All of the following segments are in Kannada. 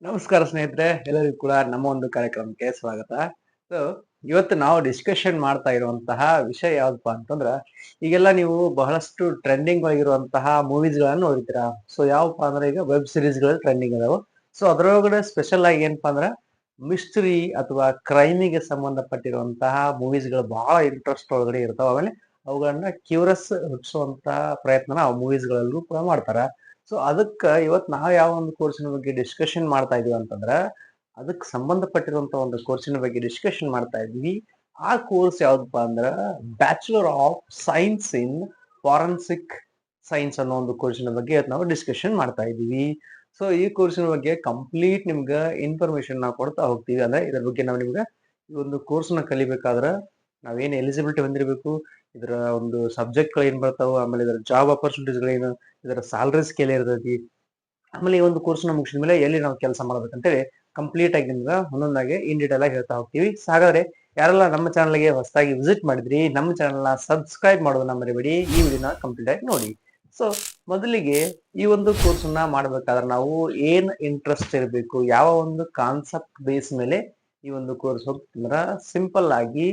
ನಮಸ್ಕಾರ ಸ್ನೇಹಿತರೆ, ಎಲ್ಲರಿಗೂ ಕೂಡ ನಮ್ಮ ಒಂದು ಕಾರ್ಯಕ್ರಮಕ್ಕೆ ಸ್ವಾಗತ. ಸೊ ಇವತ್ತು ನಾವು ಡಿಸ್ಕಷನ್ ಮಾಡ್ತಾ ಇರುವಂತಹ ವಿಷಯ ಯಾವ್ದಪ್ಪ ಅಂತಂದ್ರ, ಈಗೆಲ್ಲ ನೀವು ಬಹಳಷ್ಟು ಟ್ರೆಂಡಿಂಗ್ ಆಗಿರುವಂತಹ ಮೂವೀಸ್ ಗಳನ್ನ ನೋಡಿರ್ತೀರಾ. ಸೊ ಯಾವಪ್ಪ ಅಂದ್ರೆ ಈಗ ವೆಬ್ ಸಿರೀಸ್ ಗಳು ಟ್ರೆಂಡಿಂಗ್ ಅದಾವ. ಸೊ ಅದರೊಳಗಡೆ ಸ್ಪೆಷಲ್ ಆಗಿ ಏನಪ್ಪಾ ಅಂದ್ರ ಮಿಸ್ಟರಿ ಅಥವಾ ಕ್ರೈಮಿಗೆ ಸಂಬಂಧಪಟ್ಟಿರುವಂತಹ ಮೂವೀಸ್ ಗಳು ಬಹಳ ಇಂಟ್ರೆಸ್ಟ್ ಒಳಗಡೆ ಇರ್ತಾವ. ಆಮೇಲೆ ಅವುಗಳನ್ನ ಕ್ಯೂರಸ್ ಹುಟ್ಟಿಸುವಂತಹ ಪ್ರಯತ್ನ ಆ ಮೂವೀಸ್ ಗಳಲ್ಲೂ ಕೂಡ ಮಾಡ್ತಾರ. ಸೊ ಅದಕ್ಕ ಇವತ್ ನಾವ್ ಯಾವ ಒಂದು ಕೋರ್ಸಿನ ಬಗ್ಗೆ ಡಿಸ್ಕಷನ್ ಮಾಡ್ತಾ ಇದೀವಿ ಅಂತಂದ್ರ, ಅದಕ್ಕೆ ಸಂಬಂಧಪಟ್ಟಿರುವಂತ ಒಂದು ಕೋರ್ಸಿನ ಬಗ್ಗೆ ಡಿಸ್ಕಷನ್ ಮಾಡ್ತಾ ಇದ್ವಿ. ಆ ಕೋರ್ಸ್ ಯಾವ್ದಪ್ಪ ಅಂದ್ರ bachelor of science in forensic science ಅನ್ನೋ ಒಂದು ಕೋರ್ಸಿನ ಬಗ್ಗೆ ಇವತ್ತು ನಾವು ಡಿಸ್ಕಷನ್ ಮಾಡ್ತಾ ಇದೀವಿ. ಸೊ ಈ ಕೋರ್ಸಿನ ಬಗ್ಗೆ ಕಂಪ್ಲೀಟ್ ನಿಮ್ಗ ಇನ್ಫಾರ್ಮೇಶನ್ ನಾವು ಕೊಡ್ತಾ ಹೋಗ್ತೀವಿ. ಅಂದ್ರೆ ಇದ್ರ ಬಗ್ಗೆ ನಾವು ನಿಮ್ಗ ಈ ಒಂದು ಕೋರ್ಸ್ ನ ಕಲಿಬೇಕಾದ್ರ ನಾವೇನ್ ಎಲಿಜಿಬಿಲಿಟಿ ಹೊಂದಿರಬೇಕು, ಇದರ ಒಂದು ಸಬ್ಜೆಕ್ಟ್ ಗಳು ಏನ್ ಬರ್ತಾವ, ಆಮೇಲೆ ಇದರ ಜಾಬ್ ಅಪರ್ಚುನಿಟೀಸ್ ಗಳೇನು, ಇದರ ಸ್ಯಾಲರಿ ಸ್ಕೇಲ್ ಇರ್ತೈತಿ, ಆಮೇಲೆ ಈ ಒಂದು ಕೋರ್ಸ್ ನ ಮುಗಿಸಿದ ಮೇಲೆ ಎಲ್ಲಿ ನಾವು ಕೆಲಸ ಮಾಡ್ಬೇಕಂತೇಳಿ ಕಂಪ್ಲೀಟ್ ಆಗಿ ನಿಮ್ಗೆ ಒಂದೊಂದಾಗಿ ಇನ್ ಡೀಟೇಲ್ ಆಗಿ ಹೇಳ್ತಾ ಹೋಗ್ತೀವಿ. ಸೊ ಹಾಗಾದ್ರೆ ಯಾರೆಲ್ಲ ನಮ್ಮ ಚಾನಲ್ಗೆ ಹೊಸದಾಗಿ ವಿಸಿಟ್ ಮಾಡಿದ್ರಿ, ನಮ್ಮ ಚಾನಲ್ ನ ಸಬ್ಸ್ಕ್ರೈಬ್ ಮಾಡೋದನ್ನ ಮರಿಬೇಡಿ. ಈ ವಿಡಿಯೋನ ಕಂಪ್ಲೀಟ್ ಆಗಿ ನೋಡಿ. ಸೊ ಮೊದಲಿಗೆ ಈ ಒಂದು ಕೋರ್ಸ್ ನ ಮಾಡ್ಬೇಕಾದ್ರೆ ನಾವು ಏನ್ ಇಂಟ್ರೆಸ್ಟ್ ಇರಬೇಕು, ಯಾವ ಒಂದು ಕಾನ್ಸೆಪ್ಟ್ ಬೇಸ್ ಮೇಲೆ ಈ ಒಂದು ಕೋರ್ಸ್ ಹೋಗ್ತಂದ್ರ, ಸಿಂಪಲ್ ಆಗಿ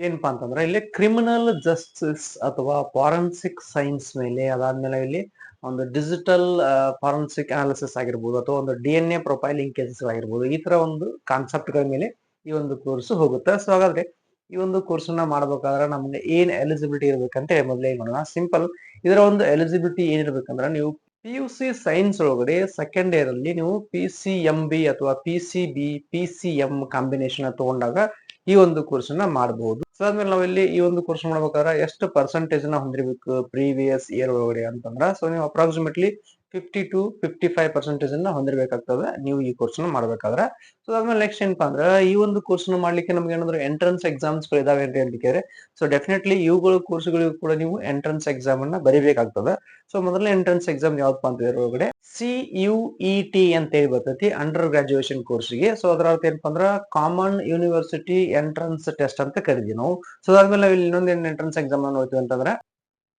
ಏನಪ್ಪಾ ಅಂತಂದ್ರೆ ಇಲ್ಲಿ ಕ್ರಿಮಿನಲ್ ಜಸ್ಟಿಸ್ ಅಥವಾ ಫಾರೆನ್ಸಿಕ್ ಸೈನ್ಸ್ ಮೇಲೆ, ಅದಾದ್ಮೇಲೆ ಇಲ್ಲಿ ಒಂದು ಡಿಜಿಟಲ್ ಫಾರೆನ್ಸಿಕ್ ಅನಾಲಿಸಿಸ್ ಆಗಿರ್ಬೋದು, ಅಥವಾ ಒಂದು DNA ಪ್ರೊಫೈಲಿಂಗ್ ಕೇಸಸ್ ಆಗಿರ್ಬೋದು, ಈ ತರ ಒಂದು ಕಾನ್ಸೆಪ್ಟ್ ಗಳ ಮೇಲೆ ಈ ಒಂದು ಕೋರ್ಸ್ ಹೋಗುತ್ತೆ. ಸೊ ಹಾಗಾದ್ರೆ ಈ ಒಂದು ಕೋರ್ಸ್ ನ ಮಾಡ್ಬೇಕಾದ್ರೆ ನಮ್ಗೆ ಏನ್ ಎಲಿಜಿಬಿಲಿಟಿ ಇರ್ಬೇಕಂತ ಮೊದಲೇ ನೋಡೋಣ. ಸಿಂಪಲ್, ಇದರ ಒಂದು ಎಲಿಜಿಬಿಲಿಟಿ ಏನಿರ್ಬೇಕಂದ್ರೆ, ನೀವು PUC ಸೈನ್ಸ್ ಒಳಗಡೆ ಸೆಕೆಂಡ್ ಇಯರ್ ಅಲ್ಲಿ ನೀವು PCMB ಅಥವಾ PCM ಕಾಂಬಿನೇಷನ್ ತಗೊಂಡಾಗ ಈ ಒಂದು ಕೋರ್ಸ್ ನ ಮಾಡಬಹುದು. ಸೊ ಆದ್ಮೇಲೆ ನಾವಿಲ್ಲಿ ಈ ಒಂದು ಕೋರ್ಸ್ ಮಾಡ್ಬೇಕಾದ್ರೆ ಎಷ್ಟು ಪರ್ಸೆಂಟೇಜ್ ನ ಹೊಂದಿರಬೇಕು ಪ್ರೀವಿಯಸ್ ಇಯರ್ ಒಳಗಡೆ ಅಂತಂದ್ರ, ಸೊ ನೀವು ಅಪ್ರಾಕ್ಸಿಮೇಟ್ಲಿ 50 to 55% ಅನ್ನ ಹೊಂದಿರಬೇಕಾಗ್ತದೆ ನೀವು ಈ ಕೋರ್ಸ್ ನ ಮಾಡ್ಬೇಕಾದ್ರೆ. ಸೊ ಅದಾದ್ಮೇಲೆ ನೆಕ್ಸ್ಟ್ ಏನಪ್ಪಾ ಅಂದ್ರೆ, ಈ ಒಂದು ಕೋರ್ಸ್ ನ ಮಾಡ್ಲಿಕ್ಕೆ ನಮ್ಗೆ ಏನಾದ್ರು ಎಂಟ್ರೆನ್ಸ್ ಎಕ್ಸಾಮ್ಸ್ ಗಳು ಇದಾವೆ ಅಂತ ಕೇಳಿದ್ರೆ, ಸೊ ಡೆಫಿನೆಟ್ಲಿ ಇವುಗಳು ಕೋರ್ಸ್ಗಳಿಗೂ ಕೂಡ ನೀವು ಎಂಟ್ರೆನ್ಸ್ ಎಕ್ಸಾಮ್ ಅನ್ನ ಬರೀಬೇಕಾಗ್ತದೆ. ಸೊ ಮೊದಲನೇ ಎಂಟ್ರೆನ್ಸ್ ಎಕ್ಸಾಮ್ ಯಾವ್ದಪ್ಪ ಅಂತ ಒಳಗಡೆ CUET ಅಂತ ಹೇಳಿ ಬರ್ತೈತಿ, ಅಂಡರ್ ಗ್ರಾಜುಯೇಷನ್ ಕೋರ್ಸ್ಗೆ. ಸೊ ಅದರ ಅರ್ಥ ಏನಪ್ಪಾ ಅಂದ್ರ ಕಾಮನ್ ಯೂನಿವರ್ಸಿಟಿ ಎಂಟ್ರೆನ್ಸ್ ಟೆಸ್ಟ್ ಅಂತ ಕರಿತೀವಿ ನಾವು. ಸೊ ಅದಾದ್ಮೇಲೆ ನಾವು ಇಲ್ಲಿ ಇನ್ನೊಂದು ಎಂಟ್ರೆನ್ಸ್ ಎಕ್ಸಾಮ್ ನೋಡ್ತೀವಿ ಅಂತಂದ್ರೆ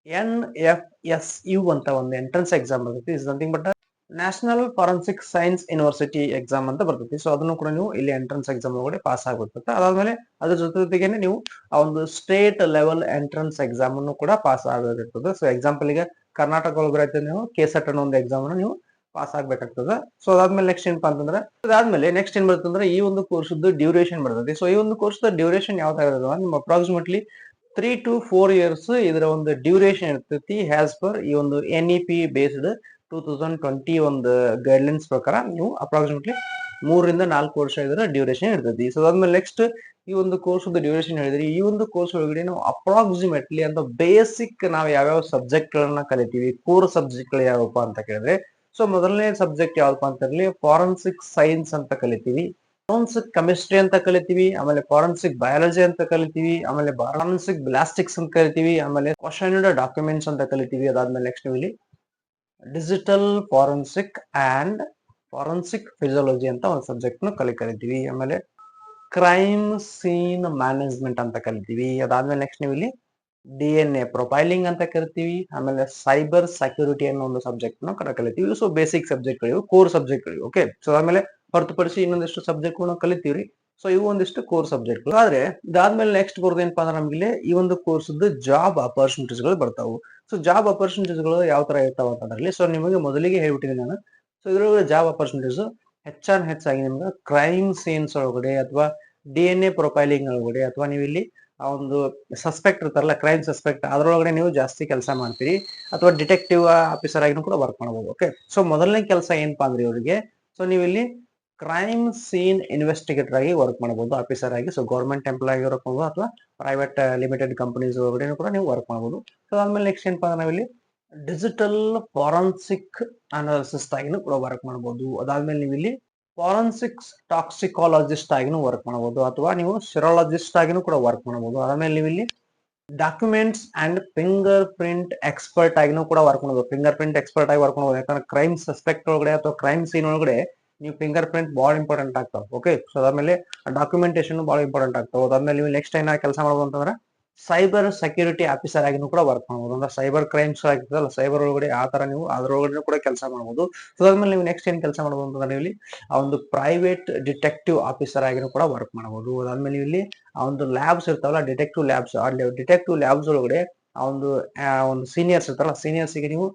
NFSU ಅಂತ ಒಂದು ಎಂಟ್ರೆನ್ಸ್ ಎಕ್ಸಾಮ್ ಬರ್ತೈತಿ. Is nothing but national forensic science university exam ಅಂತ ಬರ್ತೈತಿ. ಸೊ ಅದನ್ನು ಕೂಡ ನೀವು ಇಲ್ಲಿ ಎಂಟ್ರೆನ್ಸ್ ಎಕ್ಸಾಮ್ ಒಳಗಡೆ ಪಾಸ್ ಆಗ್ಬಿಡ್ತದೆ. ಅದಾದ್ಮೇಲೆ ಅದ್ರ ಜೊತೆಗೇನೆ ನೀವು ಆ ಒಂದು ಸ್ಟೇಟ್ ಲೆವೆಲ್ ಎಂಟ್ರೆನ್ಸ್ ಎಕ್ಸಾಮ್ ಅನ್ನು ಕೂಡ ಪಾಸ್ ಆಗಬೇಕಾಗ್ತದೆ. ಸೊ ಎಕ್ಸಾಂಪಲ್ ಈಗ ಕರ್ನಾಟಕ ಒಳಗಡೆ ನೀವು KSET ಅನ್ನೋ ಒಂದು ಎಕ್ಸಾಮ್ ಅನ್ನು ನೀವು ಪಾಸ್ ಆಗ್ಬೇಕಾಗ್ತದೆ. ಸೊ ಅದಾದ್ಮೇಲೆ ನೆಕ್ಸ್ಟ್ ಏನಪ್ಪಾ ಅಂತಂದ್ರೆ, ಅದಾದ್ಮೇಲೆ ನೆಕ್ಸ್ಟ್ ಏನ್ ಬರ್ತಂದ್ರೆ, ಈ ಒಂದು ಕೋರ್ಸ್ ಡ್ಯೂರೇಷನ್ ಬರ್ತದೆ. ಸೊ ಈ ಒಂದು ಕೋರ್ಸ್ ಡ್ಯೂರೇಷನ್ ಯಾವ ತರ ಇರೋದು, ನಿಮ್ಮ ಅಪ್ರಾಕ್ಸಿಮೇಟ್ಲಿ 3 to 4 years ಇದರ ಒಂದು ಡ್ಯೂರೇಷನ್ ಇರ್ತೈತಿ. ಹ್ಯಾಸ್ ಪರ್ ಈ ಒಂದು NEP ಬೇಸ್ಡ್ 2020 ಒಂದು ಗೈಡ್ಲೈನ್ಸ್ ಪ್ರಕಾರ ನೀವು ಅಪ್ರಾಕ್ಸಿಮೇಟ್ಲಿ 3 ರಿಂದ 4 ವರ್ಷ ಇದರ ಡ್ಯೂರೇಷನ್ ಇರ್ತೈತಿ. ಸೊ ಅದಾದ್ಮೇಲೆ ನೆಕ್ಸ್ಟ್ ಈ ಒಂದು ಕೋರ್ಸ್ ಡ್ಯೂರೇಷನ್ ಹೇಳಿದ್ರಿ, ಈ ಒಂದು ಕೋರ್ಸ್ ಒಳಗಡೆ ನಾವು ಅಪ್ರಾಕ್ಸಿಮೇಟ್ಲಿ ಅಂತ ಬೇಸಿಕ್ ನಾವು ಯಾವ್ಯಾವ ಸಬ್ಜೆಕ್ಟ್ ಗಳನ್ನ ಕಲಿತೀವಿ, ಕೋರ್ ಸಬ್ಜೆಕ್ಟ್ ಗಳು ಯಾವಪ್ಪ ಅಂತ ಕೇಳಿದ್ರೆ, ಸೊ ಮೊದಲನೇ ಸಬ್ಜೆಕ್ಟ್ ಯಾವಪ್ಪ ಅಂತ ಹೇಳಿ ಫಾರೆನ್ಸಿಕ್ ಸೈನ್ಸ್ ಅಂತ ಕಲಿತೀವಿ, ಫಾರೆನ್ಸಿಕ್ ಕೆಮಿಸ್ಟ್ರಿ ಅಂತ ಕಲಿತೀವಿ, ಆಮೇಲೆ ಫಾರೆನ್ಸಿಕ್ ಬಯಾಲಜಿ ಅಂತ ಕಲಿತೀವಿ, ಆಮೇಲೆ ಫಾರೆನ್ಸಿಕ್ ಬ್ಲಾಸ್ಟಿಕ್ಸ್ ಅಂತ ಕಲಿತೀವಿ, ಆಮೇಲೆ ಕ್ವಶನ್ಡ್ ಡಾಕ್ಯುಮೆಂಟ್ಸ್ ಅಂತ ಕಲಿತೀವಿ. ಅದಾದ್ಮೇಲೆ ನೆಕ್ಸ್ಟ್ ಇಲ್ಲಿ digital forensic and forensic physiology ಅಂತ ಒಂದು ಸಬ್ಜೆಕ್ಟ್ ನ ಕಲಿತೀವಿ. ಆಮೇಲೆ ಕ್ರೈಮ್ ಸೀನ್ ಮ್ಯಾನೇಜ್ಮೆಂಟ್ ಅಂತ ಕಲಿತೀವಿ. ಅದಾದ್ಮೇಲೆ ನೆಕ್ಸ್ಟ್ ನೀವು ಇಲ್ಲಿ DNA ಪ್ರೊಫೈಲಿಂಗ್ ಅಂತ ಕರಿತೀವಿ. ಆಮೇಲೆ ಸೈಬರ್ ಸೆಕ್ಯೂರಿಟಿ ಅನ್ನೋ ಒಂದು ಸಬ್ಜೆಕ್ಟ್ ನ ಕಲಿತೀವಿ. ಸೊ ಬೇಸಿಕ್ ಸಬ್ಜೆಕ್ಟ್ ಗಳಿವು, ಕೋರ್ ಸಬ್ಜೆಕ್ಟ್ ಗಳಿವು. ಓಕೆ, ಸೊ ಆಮೇಲೆ ಹೊರತುಪಡಿಸಿ ಇನ್ನೊಂದಿಷ್ಟು ಸಬ್ಜೆಕ್ಟ್ ಗಳನ್ನ ಕಲಿತೀವ್ರಿ. ಸೊ ಇವು ಒಂದಿಷ್ಟು ಕೋರ್ ಸಬ್ಜೆಕ್ಟ್ ಗಳು. ಆದ್ರೆ ಇದಾದ್ಮೇಲೆ ನೆಕ್ಸ್ಟ್ ಬರೋದು ಏನಪ್ಪಾ ಅಂದ್ರೆ, ನಮ್ಗೆ ಈ ಒಂದು ಕೋರ್ಸ್ ಜಾಬ್ ಅಪರ್ಚುನಿಟೀಸ್ ಗಳು ಬರ್ತಾವು. ಸೊ ಜಾಬ್ ಅಪರ್ಚುನಿಟೀಸ್ ಗಳು ಯಾವ ತರ ಇರ್ತಾವ ಅಂತಂದ್ರಲ್ಲಿ, ಸೊ ನಿಮಗೆ ಮೊದಲಿಗೆ ಹೇಳ್ಬಿಟ್ಟಿದ್ದೀನಿ ನಾನು. ಸೊ ಇದ್ರೊಳಗೆ ಜಾಬ್ ಅಪರ್ಚುನಿಟೀಸ್ ಹೆಚ್ಚಾಗಿ ನಿಮ್ಗೆ ಕ್ರೈಮ್ ಸೀನ್ಸ್ ಒಳಗಡೆ, ಅಥವಾ DNA ಪ್ರೊಫೈಲಿಂಗ್ ಒಳಗಡೆ, ಅಥವಾ ನೀವು ಇಲ್ಲಿ ಆ ಒಂದು ಸಸ್ಪೆಕ್ಟ್ ಇರ್ತಾರಲ್ಲ, ಕ್ರೈಮ್ ಸಸ್ಪೆಕ್ಟ್, ಅದ್ರೊಳಗಡೆ ನೀವು ಜಾಸ್ತಿ ಕೆಲಸ ಮಾಡ್ತೀರಿ, ಅಥವಾ ಡಿಟೆಕ್ಟಿವ್ ಆಫೀಸರ್ ಆಗಿನೂ ಕೂಡ ವರ್ಕ್ ಮಾಡಬಹುದು. ಓಕೆ, ಸೊ ಮೊದಲನೇ ಕೆಲಸ ಏನಪ್ಪಾ ಅಂದ್ರೆ ಇವರಿಗೆ, ಸೊ ನೀವು ಇಲ್ಲಿ ಕ್ರೈಮ್ ಸೀನ್ ಇನ್ವೆಸ್ಟಿಗೇಟರ್ ಆಗಿ ವರ್ಕ್ ಮಾಡಬಹುದು, ಆಫೀಸರ್ ಆಗಿ. ಸೊ ಗೌರ್ಮೆಂಟ್ ಎಂಪ್ಲಾಯ್ ಆಗಿ ವರ್ಕ್ ಮಾಡಬಹುದು, ಅಥವಾ ಪ್ರೈವೇಟ್ ಲಿಮಿಟೆಡ್ ಕಂಪನೀಸ್ ಒಳಗಡೆ ಕೂಡ ನೀವು ವರ್ಕ್ ಮಾಡಬಹುದು. ಸೊ ಆದ್ಮೇಲೆ ನೆಕ್ಸ್ಟ್ ಏನಪ್ಪಾ ಅಂದ್ರೆ, ನಾವಿಲ್ಲಿ ಡಿಜಿಟಲ್ ಫಾರೆನ್ಸಿಕ್ ಅನಾಲಿಸಿಸ್ಟ್ ಆಗಿನೂ ಕೂಡ ವರ್ಕ್ ಮಾಡಬಹುದು. ಅದಾದ್ಮೇಲೆ ನೀವು ಇಲ್ಲಿ ಫಾರೆನ್ಸಿಕ್ ಟಾಕ್ಸಿಕಾಲಜಿಸ್ಟ್ ಆಗಿನೂ ವರ್ಕ್ ಮಾಡಬಹುದು, ಅಥವಾ ನೀವು ಸಿರಾಲಜಿಸ್ಟ್ ಆಗಿನೂ ಕೂಡ ವರ್ಕ್ ಮಾಡಬಹುದು. ಆಮೇಲೆ ನೀವು ಇಲ್ಲಿ documents and finger print expert ಆಗಿನೂ ಕೂಡ ವರ್ಕ್ ಮಾಡಬಹುದು. ಫಿಂಗರ್ ಪ್ರಿಂಟ್ ಎಕ್ಸ್ಪರ್ಟ್ ಆಗಿ ವರ್ಕ್ ಮಾಡಬಹುದು, ಯಾಕಂದ್ರೆ ಕ್ರೈಮ್ ಸಸ್ಪೆಕ್ಟ್ ಒಳಗಡೆ ಅಥವಾ ಕ್ರೈಮ್ ಸೀನ್ ಒಳಗಡೆ ನೀವು ಫಿಂಗರ್ ಪ್ರಿಂಟ್ ಬಹಳ ಇಂಪಾರ್ಟೆಂಟ್ ಆಗ್ತಾವ. ಓಕೆ, ಸೊ ಅದಾದ್ಮೇಲೆ ಡಾಕ್ಯುಮೆಂಟೇಶನ್ ಬಹಳ ಇಂಪಾರ್ಟೆಂಟ್ ಆಗ್ತಾವ. ಅದಾದ್ಮೇಲೆ ನೀವು ನೆಕ್ಸ್ಟ್ ಏನ ಕೆಲಸ ಮಾಡಬಹುದು ಅಂತಂದ್ರೆ, ಸೈಬರ್ ಸೆಕ್ಯೂರಿಟಿ ಆಫೀಸರ್ ಆಗಿನೂ ಕೂಡ ವರ್ಕ್ ಮಾಡಬಹುದು. ಅಂದ್ರೆ ಸೈಬರ್ ಕ್ರೈಮ್ಸ್ ಆಗಿರ್ತದಲ್ಲ, ಸೈಬರ್ ಒಳಗಡೆ ಆ ತರ ನೀವು ಅದ್ರೊಳಗಡೆ ಕೂಡ ಕೆಲಸ ಮಾಡಬಹುದು. ಸೊ ಅದಾದ್ಮೇಲೆ ನೀವು ನೆಕ್ಸ್ಟ್ ಏನ್ ಕೆಲಸ ಮಾಡಬಹುದು ಅಂತಂದ್ರೆ ನೀವು ಇಲ್ಲಿ ಆ ಒಂದು ಪ್ರೈವೇಟ್ ಡಿಟೆಕ್ಟಿವ್ ಆಫೀಸರ್ ಆಗಿನೂ ಕೂಡ ವರ್ಕ್ ಮಾಡಬಹುದು. ಅದಾದ್ಮೇಲೆ ನೀವು ಇಲ್ಲಿ ಆ ಒಂದು ಲ್ಯಾಬ್ಸ್ ಇರ್ತಾವಲ್ಲ, ಡಿಟೆಕ್ಟಿವ್ ಲ್ಯಾಬ್ಸ್, ಆ ಡಿಟೆಕ್ಟಿವ್ ಲ್ಯಾಬ್ಸ್ ಒಳಗಡೆ ಒಂದು ಸೀನಿಯರ್ಸ್ ಇರ್ತಾರಲ್ಲ, ಸೀನಿಯರ್ಸ್ ಗೆ ನೀವು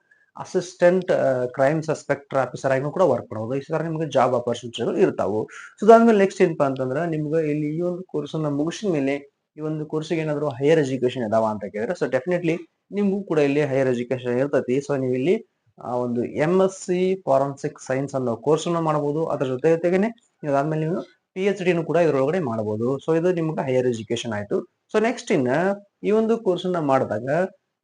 ಅಸಿಸ್ಟೆಂಟ್ ಕ್ರೈಮ್ ಸಸ್ಪೆಕ್ಟರ್ ಆಫೀಸರ್ ಆಗಿನೂ ಕೂಡ ವರ್ಕ್ ಮಾಡಬಹುದು. ಈ ತರ ನಿಮಗೆ ಜಾಬ್ ಆಪರ್ಚುನಿಟಿಗಳು ಇರ್ತಾವು. ಸೊ ಅದಾದ್ಮೇಲೆ ನೆಕ್ಸ್ಟ್ ಏನಪ್ಪಾ ಅಂತಂದ್ರೆ ನಿಮ್ಗೆ ಇಲ್ಲಿ ಈ ಒಂದು ಕೋರ್ಸ್ ಅನ್ನ ಮುಗಿಸಿದ ಮೇಲೆ ಈ ಒಂದು ಕೋರ್ಸ್ಗೆ ಏನಾದ್ರು ಹೈಯರ್ ಎಜುಕೇಶನ್ ಇದಾವ ಅಂತ ಕೇಳಿದ್ರೆ, ಸೊ ಡೆಫಿನೆಟ್ಲಿ ನಿಮ್ಗೂ ಕೂಡ ಇಲ್ಲಿ ಹೈಯರ್ ಎಜುಕೇಶನ್ ಇರ್ತೈತಿ. ಸೊ ನೀವು ಇಲ್ಲಿ ಒಂದು MSc ಫಾರೆನ್ಸಿಕ್ ಸೈನ್ಸ್ ಅನ್ನೋ ಕೋರ್ಸ್ ಅನ್ನು ಮಾಡಬಹುದು. ಅದ್ರ ಜೊತೆಗೇನೆ ಅದಾದ್ಮೇಲೆ ನೀವು PhD ನು ಕೂಡ ಇದ್ರೊಳಗಡೆ ಮಾಡಬಹುದು. ಸೊ ಇದು ನಿಮ್ಗೆ ಹೈಯರ್ ಎಜುಕೇಶನ್ ಆಯ್ತು. ಸೊ ನೆಕ್ಸ್ಟ್ ಇನ್ನ ಈ ಒಂದು ಕೋರ್ಸ್ ಅನ್ನ ಮಾಡಿದಾಗ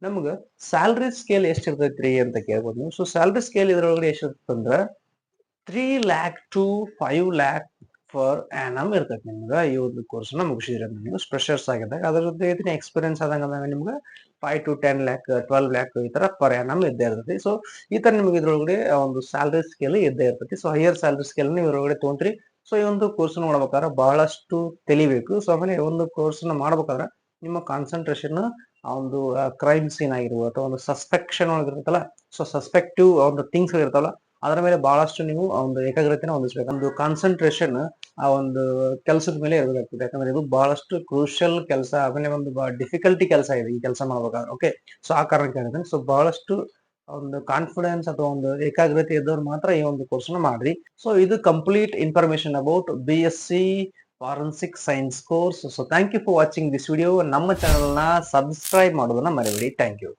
ನಮ್ಗ ಸ್ಯಾಲರಿ ಸ್ಕೇಲ್ ಎಷ್ಟ್ ಇರ್ತೈತ್ರಿ ಅಂತ ಕೇಳ್ಬೋದು ನೀವು. ಸೊ ಸ್ಯಾಲರಿ ಸ್ಕೇಲ್ ಇದ್ರೊಳಗಡೆ ಎಷ್ಟ್ ಇರ್ತಂದ್ರ 3 lakh to 5 lakh for annum ಇರ್ತೈತಿ ನಿಮ್ಗೆ ಈ ಒಂದು ಕೋರ್ಸ್ ನ ಮುಗಿಸಿದ್ರೆ ನೀವು ಫ್ರೆಷರ್ಸ್ ಆಗಿದ್ದಾಗ. ಅದ್ರ ಜೊತೆ ಎಕ್ಸ್ಪೀರಿಯನ್ಸ್ ಆದಂಗ ನಿಮ್ಗೆ 5 to 10 lakh 12 lakh ಈ ತರ ಪರ್ ಆನಮ್ ಇದ್ದೇ ಇರ್ತೈತಿ. ಸೊ ಈ ತರ ನಿಮ್ಗೆ ಇದ್ರೊಳಗಡೆ ಒಂದು ಸ್ಯಾಲರಿ ಸ್ಕೇಲ್ ಇದ್ದೇ ಇರ್ತೈತಿ. ಸೊ ಹೈಯರ್ ಸ್ಯಾಲರಿ ಸ್ಕೇಲ್ ನೀವು ಇದ್ರೊಳಗಡೆ ತೊಗೊಂಡ್ರಿ. ಸೊ ಈ ಒಂದು ಕೋರ್ಸ್ ಮಾಡ್ಬೇಕಾದ್ರೆ ಬಹಳಷ್ಟು ತಿಳಿಬೇಕು. ಸೊ ಆಮೇಲೆ ಈ ಒಂದು ಕೋರ್ಸ್ ನ ಮಾಡ್ಬೇಕಾದ್ರೆ ನಿಮ್ಮ ಕಾನ್ಸಂಟ್ರೇಷನ್ ಆ ಒಂದು ಕ್ರೈಮ್ ಸೀನ್ ಆಗಿರ್ಬೋದು ಅಥವಾ ಒಂದು ಸಸ್ಪೆಕ್ಷನ್ ಒಳಗಿರುತ್ತಲ್ಲ, ಸೊ ಸಸ್ಪೆಕ್ಟಿವ್ ಒಂದು ಥಿಂಗ್ಸ್ ಇರ್ತಾವಲ್ಲ ಅದರ ಮೇಲೆ ಬಹಳಷ್ಟು ನೀವು ಒಂದು ಏಕಾಗ್ರತೆನ ಹೊಂದಿಸ್ಬೇಕು. ಒಂದು ಕಾನ್ಸಂಟ್ರೇಷನ್ ಆ ಒಂದು ಕೆಲಸದ ಮೇಲೆ ಇರಬೇಕಾಗ್ತದೆ. ಯಾಕಂದ್ರೆ ಇದು ಬಹಳಷ್ಟು ಕ್ರೂಷಿಯಲ್ ಕೆಲಸ, ಆಮೇಲೆ ಒಂದು ಡಿಫಿಕಲ್ಟಿ ಕೆಲಸ ಇದೆ ಈ ಕೆಲಸ ಮಾಡ್ಬೇಕಾದ್ರೆ. ಓಕೆ, ಸೊ ಆ ಕಾರಣಕ್ಕೆ ಹೇಳಿದ್ರೆ ಸೊ ಬಹಳಷ್ಟು ಒಂದು ಕಾನ್ಫಿಡೆನ್ಸ್ ಅಥವಾ ಒಂದು ಏಕಾಗ್ರತೆ ಇದ್ದವ್ರು ಮಾತ್ರ ಈ ಒಂದು ಕೋರ್ಸ್ ನ ಮಾಡ್ರಿ. ಸೊ ಇದು complete information about BSc forensic science course. So thank you for watching this video. ನಮ್ಮ ಚಾನಲ್ ನ ಸಬ್ಸ್ಕ್ರೈಬ್ ಮಾಡೋದನ್ನ ಮರಿಬೇಡಿ. Thank you.